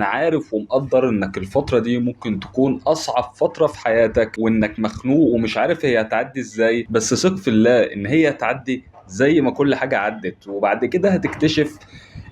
انا عارف ومقدر انك الفترة دي ممكن تكون اصعب فترة في حياتك، وانك مخنوق ومش عارف هي هتعدي ازاي، بس ثق في الله ان هي هتعدي زي ما كل حاجة عدت. وبعد كده هتكتشف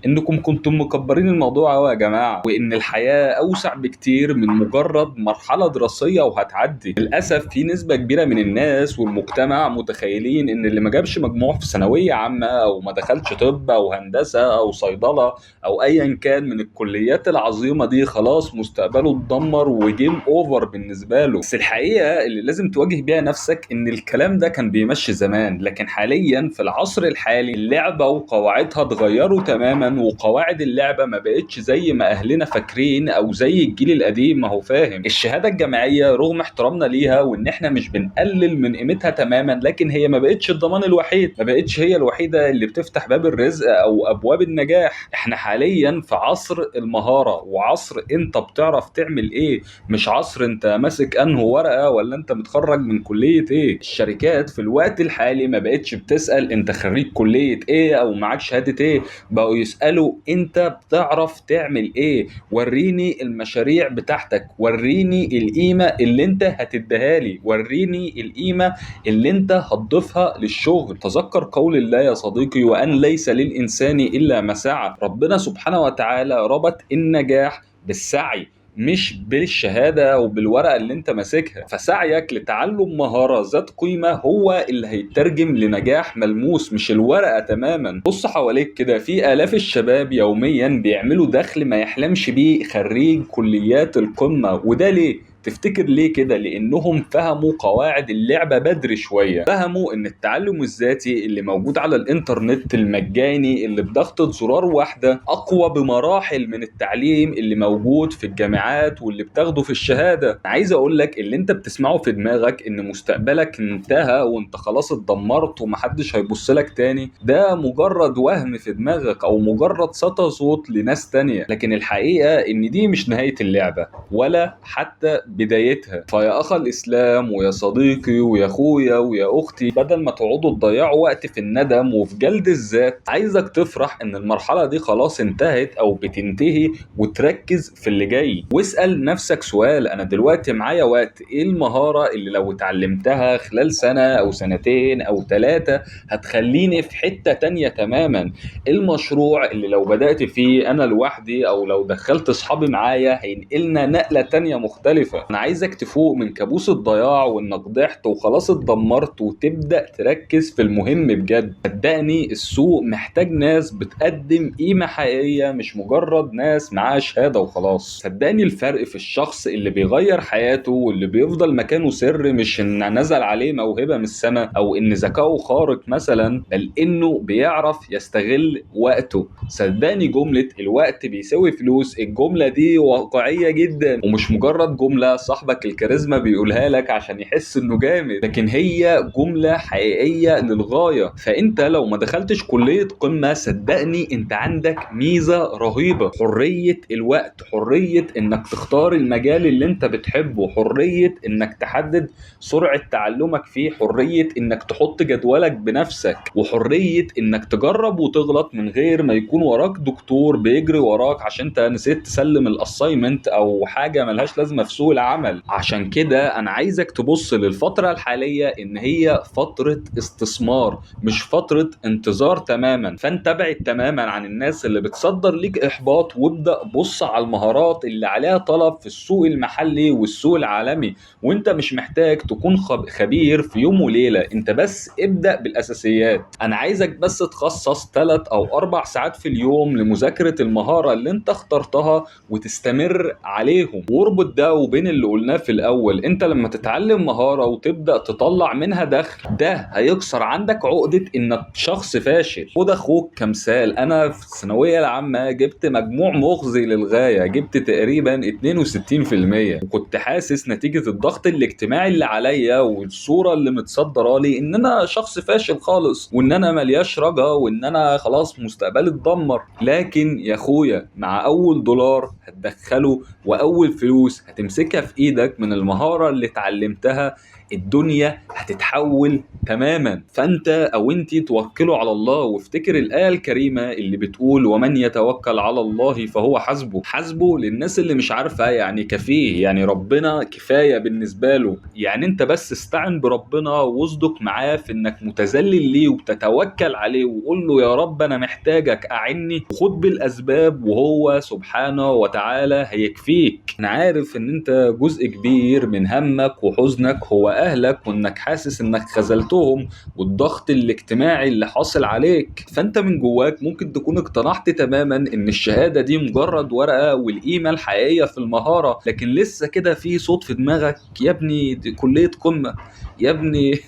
انكم كنتم مكبرين الموضوع قوي يا جماعه، وان الحياه اوسع بكتير من مجرد مرحله دراسيه وهتعدي. للاسف في نسبه كبيره من الناس والمجتمع متخيلين ان اللي ما جابش مجموع في ثانويه عامه او ما دخلش طب او هندسه او صيدله او ايا كان من الكليات العظيمه دي خلاص مستقبله اتدمر وجيم اوفر بالنسبه له. بس الحقيقه اللي لازم تواجه بيها نفسك ان الكلام ده كان بيمشي زمان، لكن حاليا في العصر الحالي اللعبه وقواعدها اتغيروا تماما، وقواعد اللعبة ما بقتش زي ما أهلنا فاكرين أو زي الجيل القديم ما هو فاهم. الشهادة الجامعية رغم احترامنا ليها وإن إحنا مش بنقلل من قيمتها تماما، لكن هي ما بقتش الضمان الوحيد، ما بقتش هي الوحيدة اللي بتفتح باب الرزق أو أبواب النجاح. إحنا حاليا في عصر المهارة، وعصر أنت بتعرف تعمل إيه، مش عصر أنت ماسك أنه ورقة ولا أنت متخرج من كلية إيه. الشركات في الوقت الحالي ما بقتش بتسأل أنت خريج كلية إيه أو معاك شهادة إيه، بقوا يسألوا انت بتعرف تعمل ايه، وريني المشاريع بتاعتك، وريني القيمة اللي انت هتديها لي، وريني القيمة اللي انت هتضيفها للشغل. تذكر قول الله يا صديقي وأن ليس للإنسان إلا ما سعى. ربنا سبحانه وتعالى ربط النجاح بالسعي مش بالشهادة وبالورقة اللي انت ماسكها. فسعيك لتعلم مهارة ذات قيمة هو اللي هيترجم لنجاح ملموس، مش الورقة تماما. بص حواليك كده، في آلاف الشباب يوميا بيعملوا دخل ما يحلمش بيه خريج كليات القمة. وده ليه؟ تفتكر ليه كده؟ لانهم فهموا قواعد اللعبة بدري شوية، فهموا ان التعلم الذاتي اللي موجود على الانترنت المجاني اللي بضغطة زرار واحدة اقوى بمراحل من التعليم اللي موجود في الجامعات واللي بتاخده في الشهادة. عايز اقول لك اللي انت بتسمعه في دماغك ان مستقبلك انتهى وانت خلاص اتدمرت ومحدش هيبص لك تاني، ده مجرد وهم في دماغك او مجرد سطى صوت لناس تانية. لكن الحقيقة ان دي مش نهاية اللعبة ولا حتى بدايتها. فيا أخ الإسلام ويا صديقي ويا أخويا ويا أختي، بدل ما تقعدوا تضيعوا وقت في الندم وفي جلد الذات، عايزك تفرح إن المرحلة دي خلاص انتهت أو بتنتهي، وتركز في اللي جاي. واسأل نفسك سؤال: أنا دلوقتي معايا وقت، إيه المهارة اللي لو اتعلمتها خلال سنة أو سنتين أو ثلاثة هتخليني في حتة تانية تماما؟ إيه المشروع اللي لو بدأت فيه أنا لوحدي أو لو دخلت أصحابي معايا هينقلنا نقلة تانية مختلفة؟ انا عايزك تفوق من كابوس الضياع وانك ضحت وخلاص اتدمرت، وتبدأ تركز في المهم بجد. صدقني السوق محتاج ناس بتقدم قيمة حقيقية، مش مجرد ناس معاها شهادة وخلاص. صدقني الفرق في الشخص اللي بيغير حياته واللي بيفضل مكانه سر، مش ان نزل عليه موهبة من السماء او ان ذكاؤه خارق مثلا، بل انه بيعرف يستغل وقته. صدقني جملة الوقت بيساوي فلوس، الجملة دي واقعية جدا، ومش مجرد جملة صاحبك الكاريزما بيقولها لك عشان يحس انه جامد، لكن هي جملة حقيقية للغاية. فانت لو ما دخلتش كلية قمة، صدقني انت عندك ميزة رهيبة: حرية الوقت، حرية انك تختار المجال اللي انت بتحبه، حرية انك تحدد سرعة تعلمك فيه، حرية انك تحط جدولك بنفسك، وحرية انك تجرب وتغلط من غير ما يكون وراك دكتور بيجري وراك عشان انت نسيت تسلم الاساينمنت او حاجة ملهاش لازمة في سوق العمل. عشان كده انا عايزك تبص للفترة الحالية ان هي فترة استثمار مش فترة انتظار تماما. فانت ابعد تماما عن الناس اللي بتصدر ليك احباط، وابدأ بص على المهارات اللي عليها طلب في السوق المحلي والسوق العالمي. وانت مش محتاج تكون خبير في يوم وليلة، انت بس ابدأ بالاساسيات. انا عايزك بس تخصص 3 أو 4 ساعات في اليوم لمذاكرة المهارة اللي انت اخترتها وتستمر عليهم. واربط ده وبين اللي قلناه في الاول: انت لما تتعلم مهارة وتبدأ تطلع منها دخل، ده هيكسر عندك عقدة انك شخص فاشل. خد اخوك كمثال: انا في الثانوية العامة جبت مجموع مغزي للغاية، جبت تقريبا 62%، وكنت حاسس نتيجة الضغط الاجتماعي اللي عليا والصورة اللي متصدرة لي ان انا شخص فاشل خالص، وان انا ملياش رجا، وان انا خلاص مستقبلي اتدمر. لكن يا اخويا، مع اول دولار هتدخله واول فلوس هتمسكها تمسكها في ايدك من المهارة اللي اتعلمتها، الدنيا هتتحول تماما. فانت او انت توكلوا على الله، وافتكر الآية الكريمة اللي بتقول ومن يتوكل على الله فهو حسبه. حسبه للناس اللي مش عارفة يعني كفيه، يعني ربنا كفاية بالنسبة له. يعني انت بس استعن بربنا واصدق معاه في انك متذلل ليه وبتتوكل عليه، وقول له يا رب انا محتاجك اعني، وخد بالاسباب وهو سبحانه وتعالى هيكفيك. انا عارف ان انت جزء كبير من همك وحزنك هو اهلك، وانك حاسس انك خذلتهم، والضغط الاجتماعي اللي حاصل عليك. فانت من جواك ممكن تكون اقتنعت تماما ان الشهادة دي مجرد ورقة والقيمة الحقيقية في المهارة، لكن لسه كده في صوت في دماغك يا ابني دي كلية قمة، يا ابني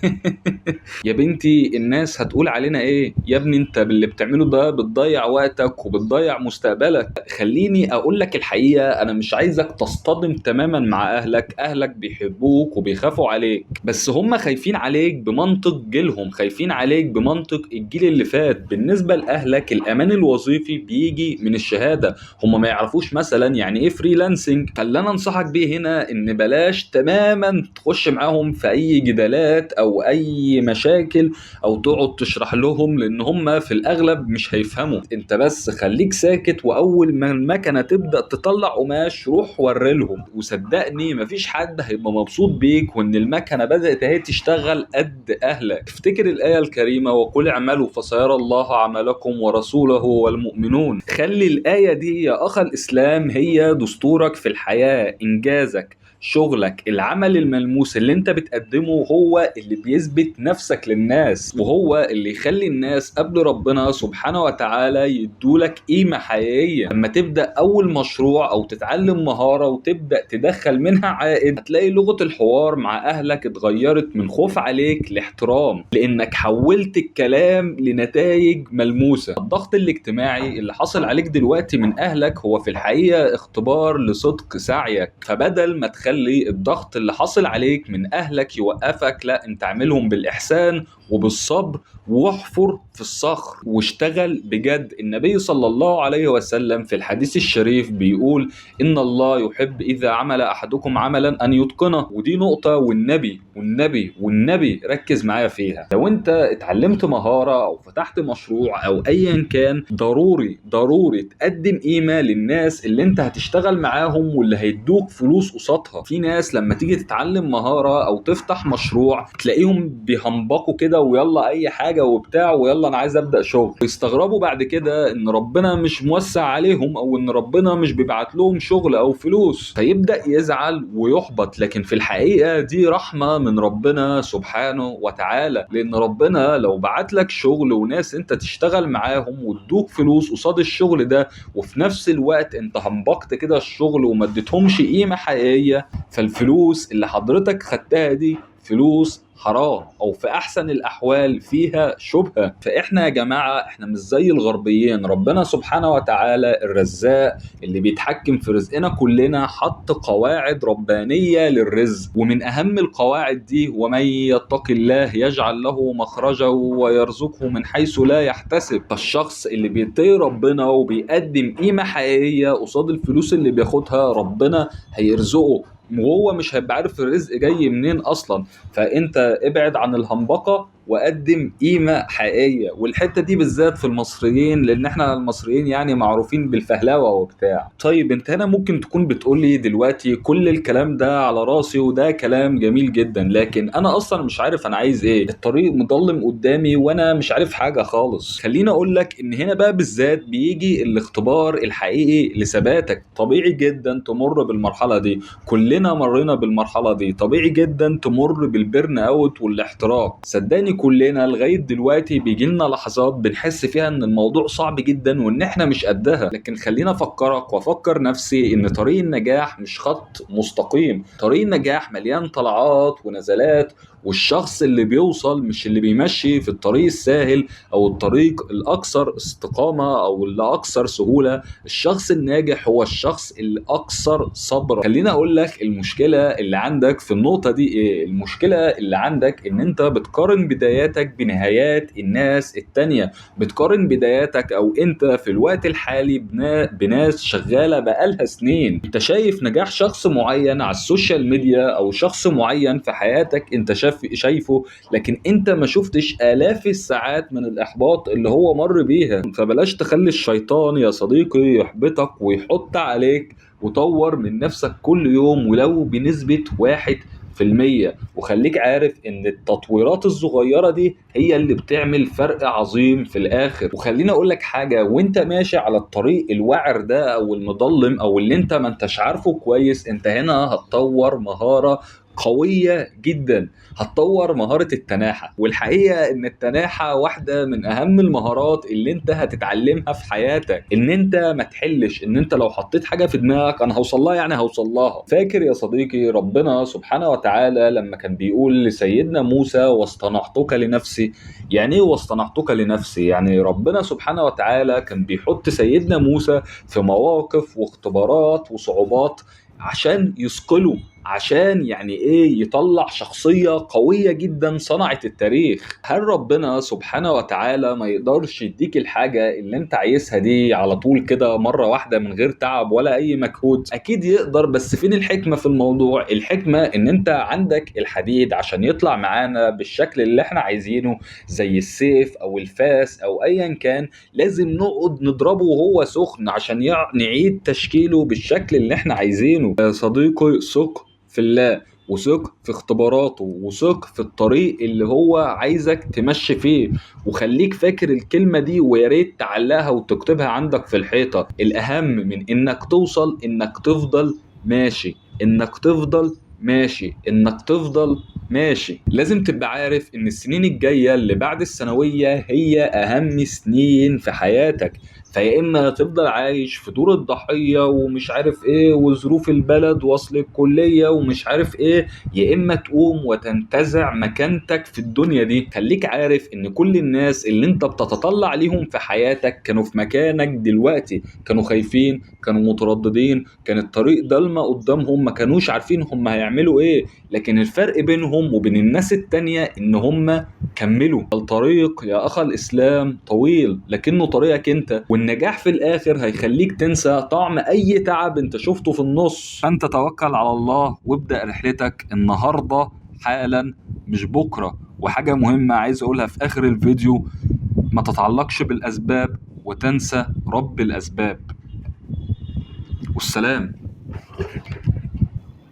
يا بنتي الناس هتقول علينا ايه، يا ابني انت باللي بتعمله ده بتضيع وقتك وبتضيع مستقبلك. خليني اقول لك الحقيقة، انا مش عايزك تصطدم تماما مع اهلك. اهلك بيحبوك وبيخافوا عليك، بس هم خايفين عليك بمنطق جيلهم، خايفين عليك بمنطق الجيل اللي فات. بالنسبة لأهلك الأمان الوظيفي بيجي من الشهادة، هم ما يعرفوش مثلا يعني ايه فريلانسنج. فاللي انا انصحك بيه هنا ان بلاش تماما تخش معاهم في اي جدالات او اي مشاكل، او تقعد تشرح لهم، لان هم في الاغلب مش هيفهموا. انت بس خليك ساكت، واول ما المكنه تبدا تطلع قماش روح وري لهم، وصدقني مفيش حد هيبقى مبسوط بيك وان المكنه بدات اهي تشتغل قد اهلك. افتكر الايه الكريمه وقل اعملوا فسيرى الله عملكم ورسوله والمؤمنون. خلي الايه دي يا اخ الاسلام هي دستورك في الحياه. انجازك، شغلك، العمل الملموس اللي انت بتقدمه هو اللي بيثبت نفسك للناس، وهو اللي يخلي الناس قبل ربنا سبحانه وتعالى يدولك قيمة حقيقية. لما تبدأ أول مشروع أو تتعلم مهارة وتبدأ تدخل منها عائد، هتلاقي لغة الحوار مع أهلك اتغيرت من خوف عليك لاحترام، لأنك حولت الكلام لنتائج ملموسة. الضغط الاجتماعي اللي حصل عليك دلوقتي من أهلك هو في الحقيقة اختبار لصدق سعيك. فبدل ما تخلي الضغط اللي حصل عليك من أهلك يوقفك، لا انت اعملهم بالإحسان وبالصبر، واحفر في الصخر واشتغل بجد. النبي صلى الله عليه وسلم في الحديث الشريف بيقول إن الله يحب إذا عمل أحدكم عملا أن يتقنه. ودي نقطة والنبي ركز معايا فيها. لو انت اتعلمت مهارة أو فتحت مشروع أو أيا كان، ضروري تقدم قيمة للناس اللي انت هتشتغل معاهم واللي هيدوك فلوس قصادها. في ناس لما تيجي تتعلم مهارة أو تفتح مشروع تلاقيهم بيهنبقوا كده ويلا أي حاجة وبتاع، ويلا أنا عايز أبدأ شغل، ويستغربوا بعد كده إن ربنا مش موسع عليهم أو إن ربنا مش بيبعت لهم شغل أو فلوس، فيبدأ يزعل ويحبط. لكن في الحقيقة دي رحمة من ربنا سبحانه وتعالى، لأن ربنا لو بعت لك شغل وناس أنت تشتغل معاهم وادوك فلوس قصاد الشغل ده، وفي نفس الوقت أنت هنبقت كده الشغل وما اديتهمش قيمة حقيقية، فالفلوس اللي حضرتك خدتها دي فلوس حرام، او في احسن الاحوال فيها شبهة. فاحنا يا جماعة احنا مش زي الغربيين. ربنا سبحانه وتعالى الرزاق اللي بيتحكم في رزقنا كلنا حط قواعد ربانية للرزق، ومن اهم القواعد دي ومن يتق الله يجعل له مخرجا ويرزقه من حيث لا يحتسب. فالشخص اللي بيتقي ربنا وبيقدم قيمة حقيقية قصاد الفلوس اللي بياخدها، ربنا هيرزقه، وهو مش هيبقى عارف الرزق جاي منين اصلا. فانت ابعد عن الهنبقة وقدم قيمة حقيقية. والحتة دي بالذات في المصريين، لان احنا المصريين يعني معروفين بالفهلوة وبتاع. طيب انت هنا ممكن تكون بتقولي دلوقتي كل الكلام ده على راسي وده كلام جميل جدا، لكن انا اصلا مش عارف انا عايز ايه، الطريق مضلم قدامي وانا مش عارف حاجة خالص. خليني اقول لك ان هنا بقى بالذات بيجي الاختبار الحقيقي لثباتك. طبيعي جدا تمر بالمرحلة دي، كلنا مرينا بالمرحلة دي. طبيعي جدا تمر بالبرن اوت والاحتراق. صدقني كلنا لغاية دلوقتي بيجيلنا لحظات بنحس فيها ان الموضوع صعب جدا وان احنا مش قدها. لكن خلينا افكرك وافكر نفسي ان طريق النجاح مش خط مستقيم. طريق النجاح مليان طلعات ونزلات، والشخص اللي بيوصل مش اللي بيمشي في الطريق السهل او الطريق الاكثر استقامة او الاكثر سهولة. الشخص الناجح هو الشخص الاكثر صبرا. خلينا اقول لك المشكلة اللي عندك في النقطة دي ايه. المشكلة اللي عندك ان انت بتقارن بداية بداياتك بنهايات الناس التانية، بتقارن بداياتك او انت في الوقت الحالي بناس شغالة بقالها سنين. انت شايف نجاح شخص معين على السوشيال ميديا او شخص معين في حياتك انت شايفه، لكن انت ما شفتش آلاف الساعات من الإحباط اللي هو مر بيها. فبلاش تخلي الشيطان يا صديقي يحبطك ويحط عليك، وطور من نفسك كل يوم ولو بنسبة 1%. وخليك عارف ان التطويرات الصغيرة دي هي اللي بتعمل فرق عظيم في الاخر. وخليني اقول لك حاجة، وانت ماشي على الطريق الوعر ده او المظلم او اللي انت ما انتش عارفه كويس، انت هنا هتطور مهارة قوية جدا، هتطور مهارة التناحة. والحقيقة ان التناحة واحدة من اهم المهارات اللي انت هتتعلمها في حياتك. ان انت ما تحلش، ان انت لو حطيت حاجة في دماغك انا هوصل لها يعني هوصل لها. فاكر يا صديقي ربنا سبحانه وتعالى لما كان بيقول لسيدنا موسى واصطنعتك لنفسي؟ يعني ايه واصطنعتك لنفسي؟ يعني ربنا سبحانه وتعالى كان بيحط سيدنا موسى في مواقف واختبارات وصعوبات عشان يثقله، عشان يعني ايه يطلع شخصية قوية جدا صنعت التاريخ. هل ربنا سبحانه وتعالى ما يقدرش يديك الحاجة اللي انت عايزها دي على طول كده مرة واحدة من غير تعب ولا اي مجهود؟ اكيد يقدر، بس فين الحكمة في الموضوع؟ الحكمة ان انت عندك الحديد عشان يطلع معانا بالشكل اللي احنا عايزينه، زي السيف او الفاس او ايا كان، لازم نقعد نضربه وهو سخن عشان نعيد تشكيله بالشكل اللي احنا عايزينه. يا صديقي ثق في الله، وثق في اختباراته، وثق في الطريق اللي هو عايزك تمشي فيه. وخليك فاكر الكلمة دي ويا ريت تعلقها وتكتبها عندك في الحيطة: الأهم من إنك توصل إنك تفضل ماشي، إنك تفضل ماشي، إنك تفضل ماشي. لازم تبقى عارف إن السنين الجاية اللي بعد الثانوية هي أهم سنين في حياتك. فيا اما تفضل عايش في دور الضحيه ومش عارف ايه وظروف البلد واصل الكليه ومش عارف ايه، يا اما تقوم وتنتزع مكانتك في الدنيا دي. خليك عارف ان كل الناس اللي انت بتتطلع ليهم في حياتك كانوا في مكانك دلوقتي، كانوا خايفين، كانوا مترددين، كان الطريق ضلمه قدامهم، ما كانوش عارفين هم هيعملوا ايه. لكن الفرق بينهم وبين الناس التانية ان هم كملوا. الطريق يا اخ الاسلام طويل لكنه طريقك انت، والنجاح في الاخر هيخليك تنسى طعم اي تعب انت شفته في النص. فانت توكل على الله وابدأ رحلتك النهاردة حالا مش بكرة. وحاجة مهمة عايز اقولها في اخر الفيديو: ما تتعلقش بالاسباب وتنسى رب الاسباب. والسلام.